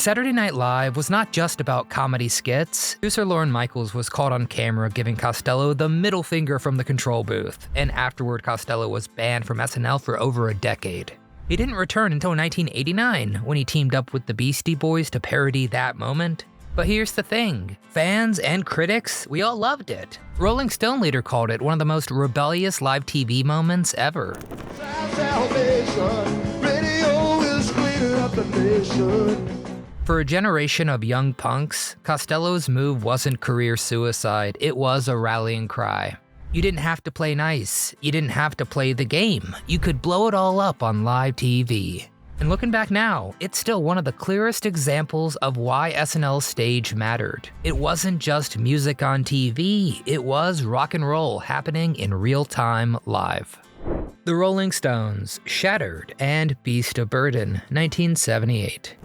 Saturday Night Live was not just about comedy skits. Producer Lorne Michaels was caught on camera giving Costello the middle finger from the control booth, and afterward Costello was banned from SNL for over a decade. He didn't return until 1989, when he teamed up with the Beastie Boys to parody that moment. But here's the thing, fans and critics, we all loved it. Rolling Stone later called it one of the most rebellious live TV moments ever. For a generation of young punks, Costello's move wasn't career suicide, it was a rallying cry. You didn't have to play nice, you didn't have to play the game, you could blow it all up on live TV. And looking back now, it's still one of the clearest examples of why SNL's stage mattered. It wasn't just music on TV, it was rock and roll happening in real time live. The Rolling Stones, Shattered, and Beast of Burden, 1978.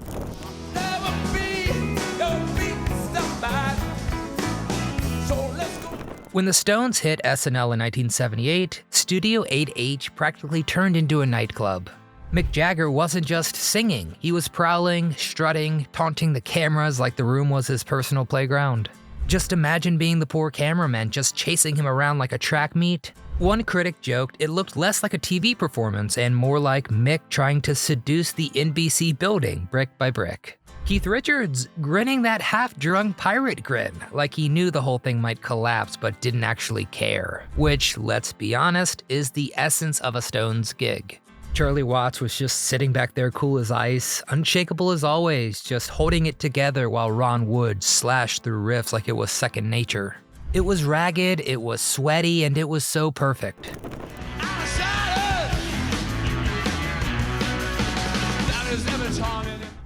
When the Stones hit SNL in 1978, Studio 8H practically turned into a nightclub. Mick Jagger wasn't just singing, he was prowling, strutting, taunting the cameras like the room was his personal playground. Just imagine being the poor cameraman just chasing him around like a track meet. One critic joked it looked less like a TV performance and more like Mick trying to seduce the NBC building brick by brick. Keith Richards grinning that half-drunk pirate grin, like he knew the whole thing might collapse but didn't actually care. Which, let's be honest, is the essence of a Stones gig. Charlie Watts was just sitting back there cool as ice, unshakable as always, just holding it together while Ron Wood slashed through riffs like it was second nature. It was ragged, it was sweaty, and it was so perfect.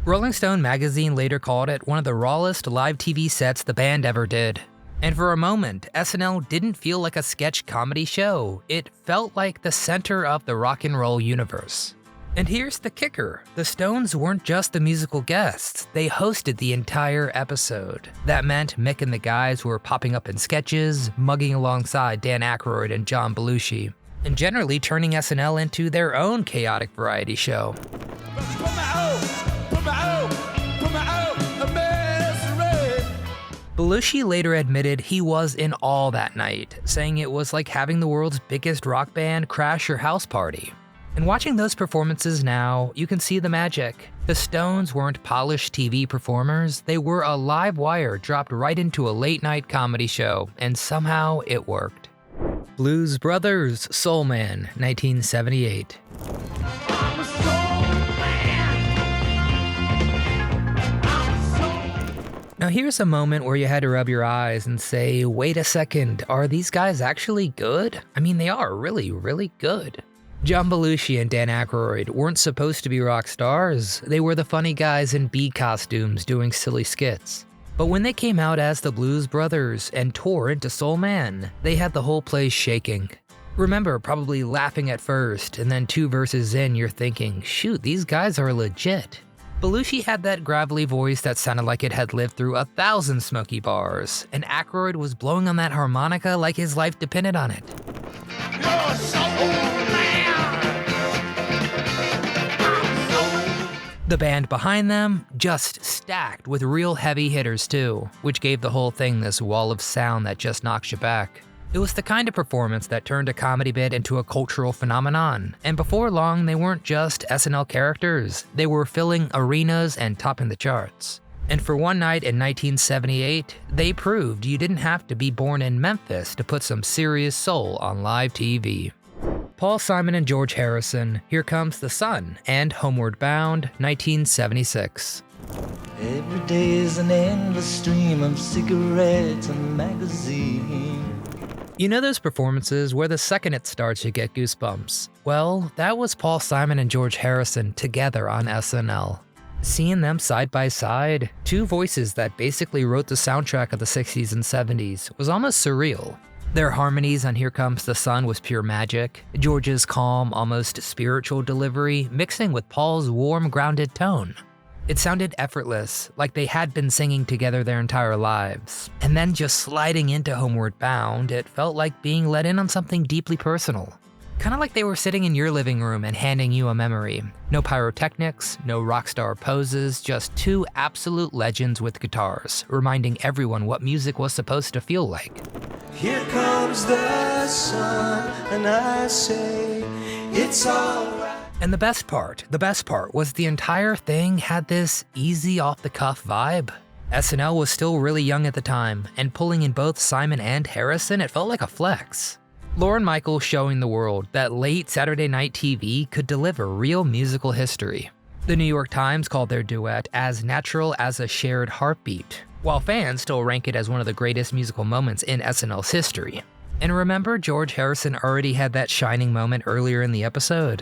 Rolling Stone magazine later called it one of the rawest live TV sets the band ever did. And for a moment, SNL didn't feel like a sketch comedy show, it felt like the center of the rock and roll universe. And here's the kicker, the Stones weren't just the musical guests, they hosted the entire episode. That meant Mick and the guys were popping up in sketches, mugging alongside Dan Aykroyd and John Belushi, and generally turning SNL into their own chaotic variety show. Belushi later admitted he was in awe that night, saying it was like having the world's biggest rock band crash your house party. And watching those performances now, you can see the magic. The Stones weren't polished TV performers, they were a live wire dropped right into a late-night comedy show, and somehow it worked. Blues Brothers, Soul Man, 1978. Now here's a moment where you had to rub your eyes and say, wait a second, are these guys actually good? I mean, they are really, really good. John Belushi and Dan Aykroyd weren't supposed to be rock stars, they were the funny guys in bee costumes doing silly skits. But when they came out as the Blues Brothers and tore into Soul Man, they had the whole place shaking. Remember probably laughing at first, and then 2 verses in you're thinking, shoot, these guys are legit. Belushi had that gravelly voice that sounded like it had lived through 1,000 smoky bars, and Aykroyd was blowing on that harmonica like his life depended on it. You're Soul Man! The band behind them, just stacked with real heavy hitters too, which gave the whole thing this wall of sound that just knocks you back. It was the kind of performance that turned a comedy bit into a cultural phenomenon, and before long they weren't just SNL characters, they were filling arenas and topping the charts. And for one night in 1978, they proved you didn't have to be born in Memphis to put some serious soul on live TV. Paul Simon and George Harrison, Here Comes the Sun, and Homeward Bound, 1976. Every day is an endless stream of cigarettes and magazines. You know those performances where the second it starts you get goosebumps? Well, that was Paul Simon and George Harrison together on SNL. Seeing them side by side, 2 voices that basically wrote the soundtrack of the 60s and 70s, was almost surreal. Their harmonies on Here Comes the Sun was pure magic, George's calm, almost spiritual delivery mixing with Paul's warm, grounded tone. It sounded effortless, like they had been singing together their entire lives. And then just sliding into Homeward Bound, it felt like being let in on something deeply personal. Kinda like they were sitting in your living room and handing you a memory. No pyrotechnics, no rock star poses, just two absolute legends with guitars, reminding everyone what music was supposed to feel like. Here comes the sun, and I say, it's alright. And the best part was the entire thing had this easy off-the-cuff vibe. SNL was still really young at the time, and pulling in both Simon and Harrison, it felt like a flex. Lorne Michaels showing the world that late Saturday night TV could deliver real musical history. The New York Times called their duet as natural as a shared heartbeat, while fans still rank it as one of the greatest musical moments in SNL's history. And remember, George Harrison already had that shining moment earlier in the episode.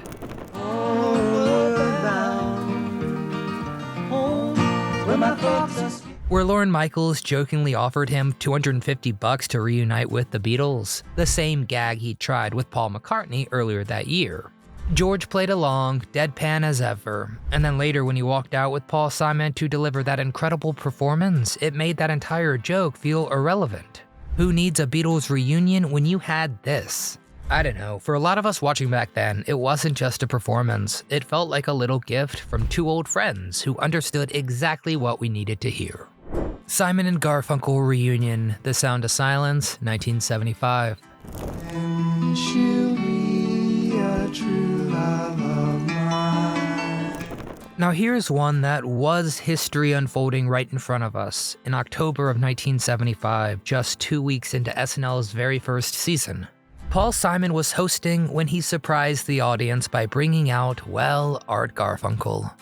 Where Lorne Michaels jokingly offered him $250 to reunite with the Beatles, the same gag he tried with Paul McCartney earlier that year. George played along, deadpan as ever, and then later when he walked out with Paul Simon to deliver that incredible performance, it made that entire joke feel irrelevant. Who needs a Beatles reunion when you had this? I don't know, for a lot of us watching back then, it wasn't just a performance, it felt like a little gift from two old friends who understood exactly what we needed to hear. Simon and Garfunkel reunion, The Sound of Silence, 1975. And she'll be a true love of mine. Now here's one that was history unfolding right in front of us in October of 1975, just 2 weeks into SNL's very first season. Paul Simon was hosting when he surprised the audience by bringing out, well, Art Garfunkel.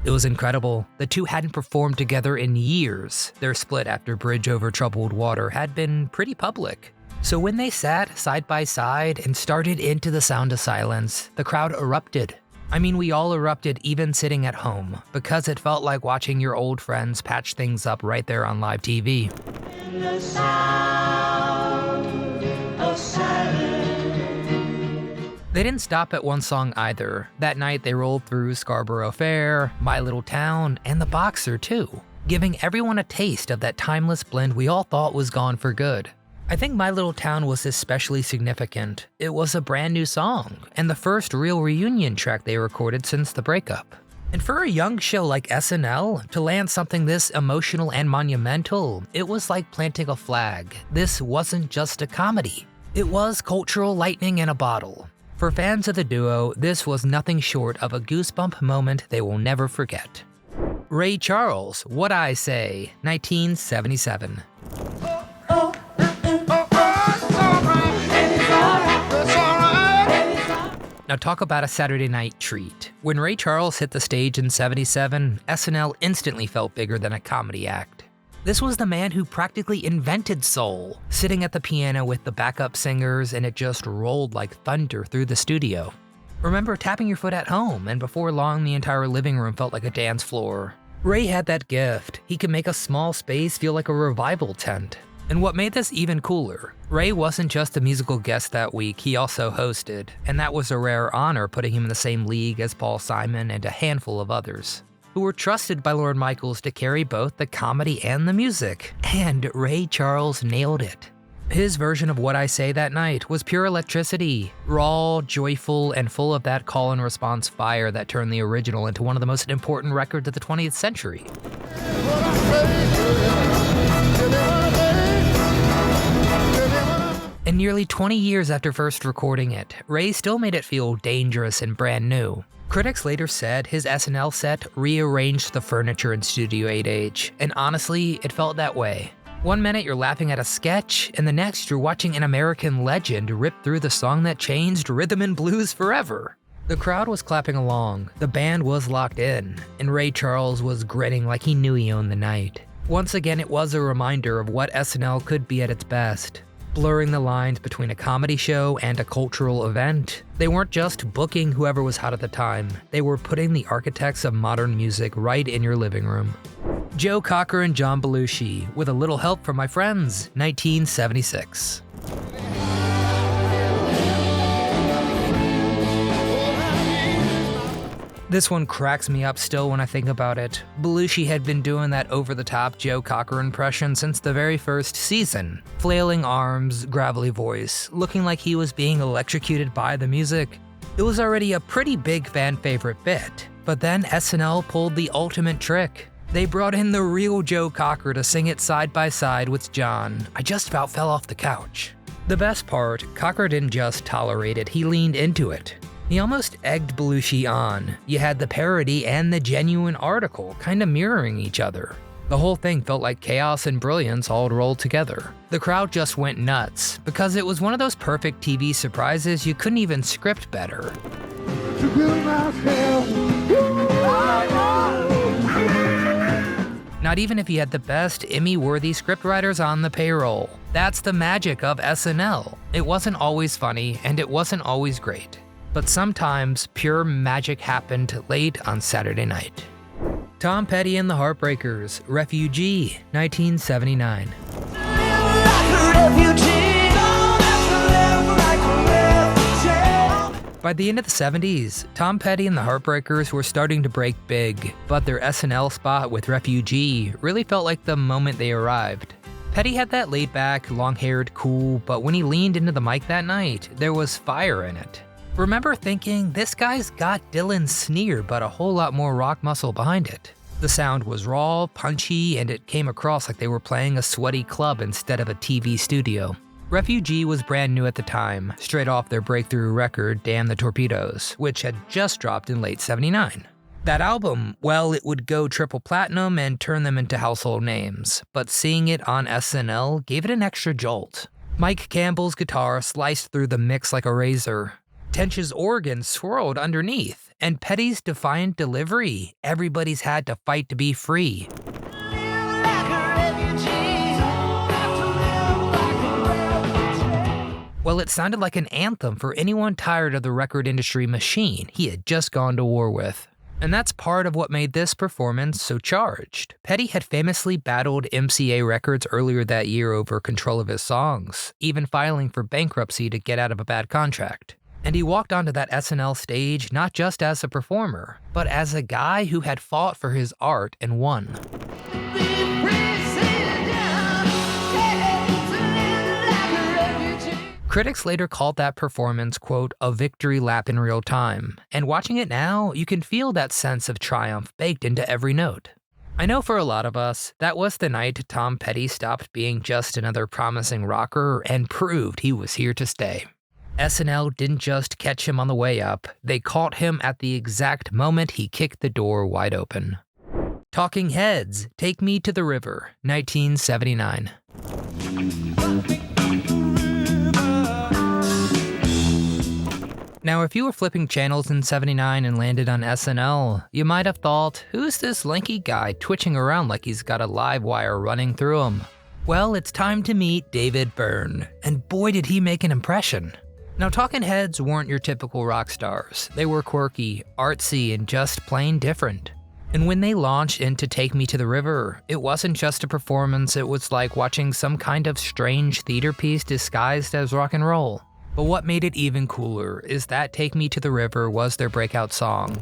It was incredible. The two hadn't performed together in years. Their split after Bridge Over Troubled Water had been pretty public. So when they sat side by side and started into The Sound of Silence, the crowd erupted. I mean, we all erupted even sitting at home, because it felt like watching your old friends patch things up right there on live TV. In the sound of silence. They didn't stop at one song either. That night they rolled through Scarborough Fair, My Little Town, and The Boxer too, giving everyone a taste of that timeless blend we all thought was gone for good. I think My Little Town was especially significant. It was a brand new song, and the first real reunion track they recorded since the breakup. And for a young show like SNL, to land something this emotional and monumental, it was like planting a flag. This wasn't just a comedy. It was cultural lightning in a bottle. For fans of the duo, this was nothing short of a goosebump moment they will never forget. Ray Charles, What I Say, 1977. Now talk about a Saturday night treat. When Ray Charles hit the stage in '77, SNL instantly felt bigger than a comedy act. This was the man who practically invented soul, sitting at the piano with the backup singers, and it just rolled like thunder through the studio. Remember tapping your foot at home, and before long the entire living room felt like a dance floor. Ray had that gift. He could make a small space feel like a revival tent. And what made this even cooler, Ray wasn't just a musical guest that week, he also hosted, and that was a rare honor, putting him in the same league as Paul Simon and a handful of others, who were trusted by Lorne Michaels to carry both the comedy and the music, and Ray Charles nailed it. His version of What I Say that night was pure electricity, raw, joyful, and full of that call and response fire that turned the original into one of the most important records of the 20th century. And nearly 20 years after first recording it, Ray still made it feel dangerous and brand new. Critics later said his SNL set rearranged the furniture in Studio 8H, and honestly, it felt that way. One minute you're laughing at a sketch, and the next you're watching an American legend rip through the song that changed rhythm and blues forever. The crowd was clapping along, the band was locked in, and Ray Charles was grinning like he knew he owned the night. Once again, it was a reminder of what SNL could be at its best. Blurring the lines between a comedy show and a cultural event. They weren't just booking whoever was hot at the time, they were putting the architects of modern music right in your living room. Joe Cocker and John Belushi, With a Little Help from My Friends, 1976. This one cracks me up still when I think about it. Belushi had been doing that over-the-top Joe Cocker impression since the very first season. Flailing arms, gravelly voice, looking like he was being electrocuted by the music. It was already a pretty big fan favorite bit, but then SNL pulled the ultimate trick. They brought in the real Joe Cocker to sing it side by side with John. I just about fell off the couch. The best part, Cocker didn't just tolerate it, he leaned into it. He almost egged Belushi on. You had the parody and the genuine article kinda mirroring each other. The whole thing felt like chaos and brilliance all rolled together. The crowd just went nuts, because it was one of those perfect TV surprises you couldn't even script better. Not even if you had the best Emmy-worthy scriptwriters on the payroll. That's the magic of SNL. It wasn't always funny, and it wasn't always great. But sometimes pure magic happened late on Saturday night. Tom Petty and the Heartbreakers, Refugee, 1979. By the end of the 70s, Tom Petty and the Heartbreakers were starting to break big, but their SNL spot with Refugee really felt like the moment they arrived. Petty had that laid-back, long-haired cool, but when he leaned into the mic that night, there was fire in it. Remember thinking, this guy's got Dylan's sneer, but a whole lot more rock muscle behind it. The sound was raw, punchy, and it came across like they were playing a sweaty club instead of a TV studio. Refugee was brand new at the time, straight off their breakthrough record, Damn the Torpedoes, which had just dropped in late '79. That album, well, it would go triple platinum and turn them into household names, but seeing it on SNL gave it an extra jolt. Mike Campbell's guitar sliced through the mix like a razor. Tench's organ swirled underneath, and Petty's defiant delivery, everybody's had to fight to be free. Well, it sounded like an anthem for anyone tired of the record industry machine he had just gone to war with. And that's part of what made this performance so charged. Petty had famously battled MCA Records earlier that year over control of his songs, even filing for bankruptcy to get out of a bad contract. And he walked onto that SNL stage not just as a performer, but as a guy who had fought for his art and won. Critics later called that performance, quote, a victory lap in real time, and watching it now, you can feel that sense of triumph baked into every note. I know for a lot of us, that was the night Tom Petty stopped being just another promising rocker and proved he was here to stay. SNL didn't just catch him on the way up, they caught him at the exact moment he kicked the door wide open. Talking Heads, Take Me to the River, 1979. Now, if you were flipping channels in '79 and landed on SNL, you might have thought, who's this lanky guy twitching around like he's got a live wire running through him? Well, it's time to meet David Byrne, and boy did he make an impression. Now, Talking Heads weren't your typical rock stars. They were quirky, artsy, and just plain different. And when they launched into Take Me to the River, it wasn't just a performance, it was like watching some kind of strange theater piece disguised as rock and roll. But what made it even cooler is that Take Me to the River was their breakout song.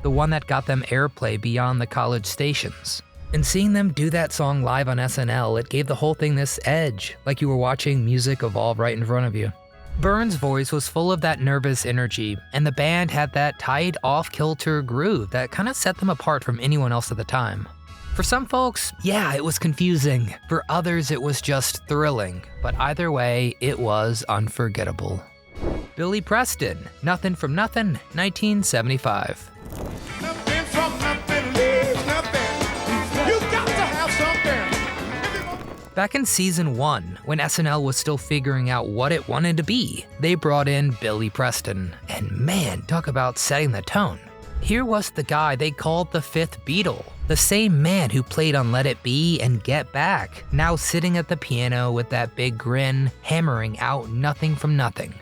The one that got them airplay beyond the college stations. And seeing them do that song live on SNL, it gave the whole thing this edge, like you were watching music evolve right in front of you. Byrne's voice was full of that nervous energy, and the band had that tight, off-kilter groove that kind of set them apart from anyone else at the time. For some folks, yeah, it was confusing. For others, it was just thrilling. But either way, it was unforgettable. Billy Preston, Nothing from Nothing, 1975. Nothing from nothing leaves nothing. You got to have something. Back in season 1, when SNL was still figuring out what it wanted to be, they brought in Billy Preston. And man, talk about setting the tone. Here was the guy they called the fifth Beatle, the same man who played on Let It Be and Get Back, now sitting at the piano with that big grin, hammering out Nothing from Nothing.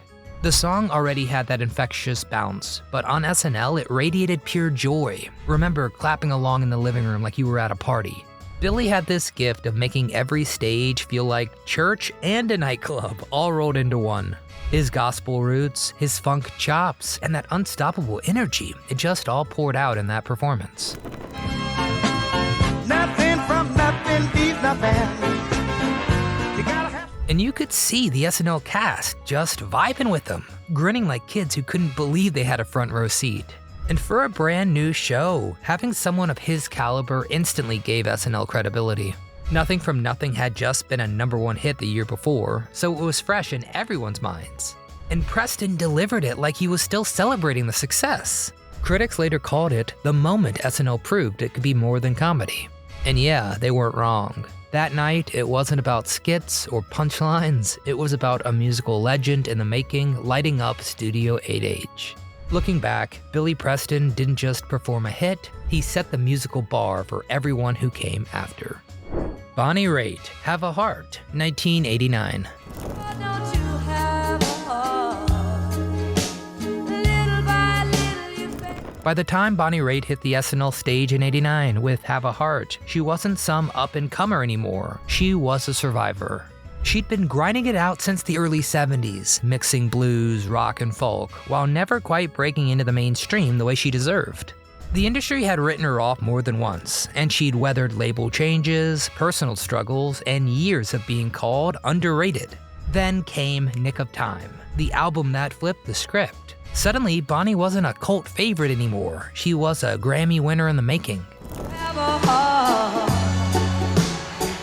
The song already had that infectious bounce, but on SNL it radiated pure joy. Remember clapping along in the living room like you were at a party. Billy had this gift of making every stage feel like church and a nightclub all rolled into one. His gospel roots, his funk chops, and that unstoppable energy, it just all poured out in that performance. Nothing from nothing leaves nothing. And you could see the SNL cast just vibing with them, grinning like kids who couldn't believe they had a front row seat. And for a brand new show, having someone of his caliber instantly gave SNL credibility. Nothing from Nothing had just been a #1 hit the year before, so it was fresh in everyone's minds. And Preston delivered it like he was still celebrating the success. Critics later called it the moment SNL proved it could be more than comedy. And yeah, they weren't wrong. That night, it wasn't about skits or punchlines, it was about a musical legend in the making lighting up Studio 8H. Looking back, Billy Preston didn't just perform a hit, he set the musical bar for everyone who came after. Bonnie Raitt, Have a Heart, 1989. By the time Bonnie Raitt hit the SNL stage in '89 with Have a Heart, she wasn't some up-and-comer anymore, she was a survivor. She'd been grinding it out since the early '70s, mixing blues, rock, and folk, while never quite breaking into the mainstream the way she deserved. The industry had written her off more than once, and she'd weathered label changes, personal struggles, and years of being called underrated. Then came Nick of Time, the album that flipped the script. Suddenly, Bonnie wasn't a cult favorite anymore, she was a Grammy winner in the making. Have a heart.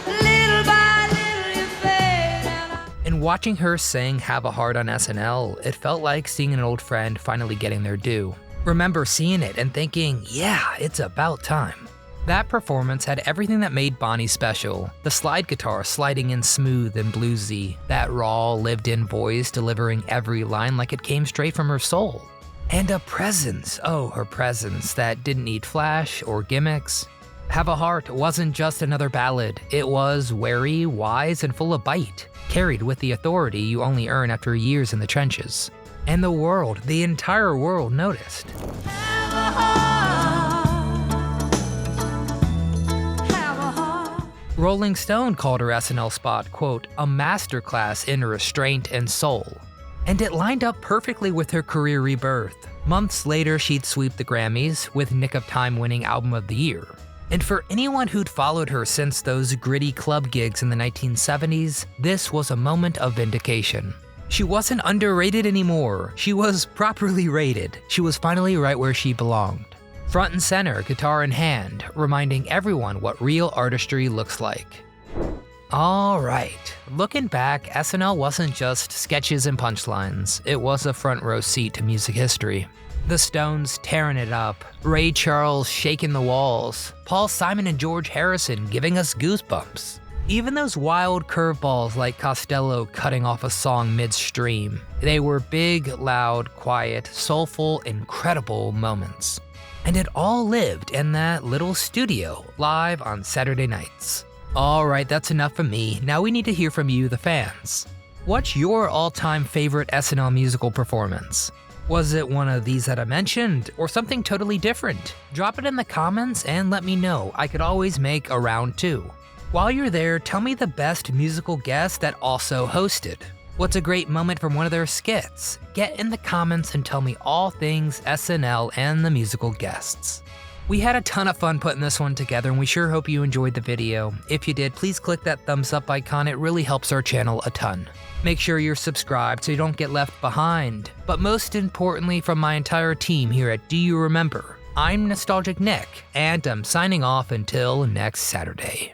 Little by little you fade. And watching her sing Have a Heart on SNL, it felt like seeing an old friend finally getting their due. Remember seeing it and thinking, yeah, it's about time. That performance had everything that made Bonnie special. The slide guitar sliding in smooth and bluesy, that raw, lived-in voice delivering every line like it came straight from her soul. And a presence, oh, her presence, that didn't need flash or gimmicks. Have a Heart wasn't just another ballad, it was wary, wise, and full of bite, carried with the authority you only earn after years in the trenches. And the world, the entire world noticed. Have a heart. Rolling Stone called her SNL spot, quote, a masterclass in restraint and soul. And it lined up perfectly with her career rebirth. Months later, she'd sweep the Grammys, with Nick of Time winning Album of the Year. And for anyone who'd followed her since those gritty club gigs in the 1970s, this was a moment of vindication. She wasn't underrated anymore, she was properly rated. She was finally right where she belonged. Front and center, guitar in hand, reminding everyone what real artistry looks like. Alright, looking back, SNL wasn't just sketches and punchlines, it was a front row seat to music history. The Stones tearing it up, Ray Charles shaking the walls, Paul Simon and George Harrison giving us goosebumps. Even those wild curveballs like Costello cutting off a song midstream, they were big, loud, quiet, soulful, incredible moments. And it all lived in that little studio, live on Saturday nights. Alright, that's enough from me, now we need to hear from you, the fans. What's your all-time favorite SNL musical performance? Was it one of these that I mentioned, or something totally different? Drop it in the comments and let me know, I could always make a round 2. While you're there, tell me the best musical guest that also hosted. What's a great moment from one of their skits? Get in the comments and tell me all things SNL and the musical guests. We had a ton of fun putting this one together and we sure hope you enjoyed the video. If you did, please click that thumbs up icon, it really helps our channel a ton. Make sure you're subscribed so you don't get left behind. But most importantly, from my entire team here at Do You Remember, I'm Nostalgic Nick, and I'm signing off until next Saturday.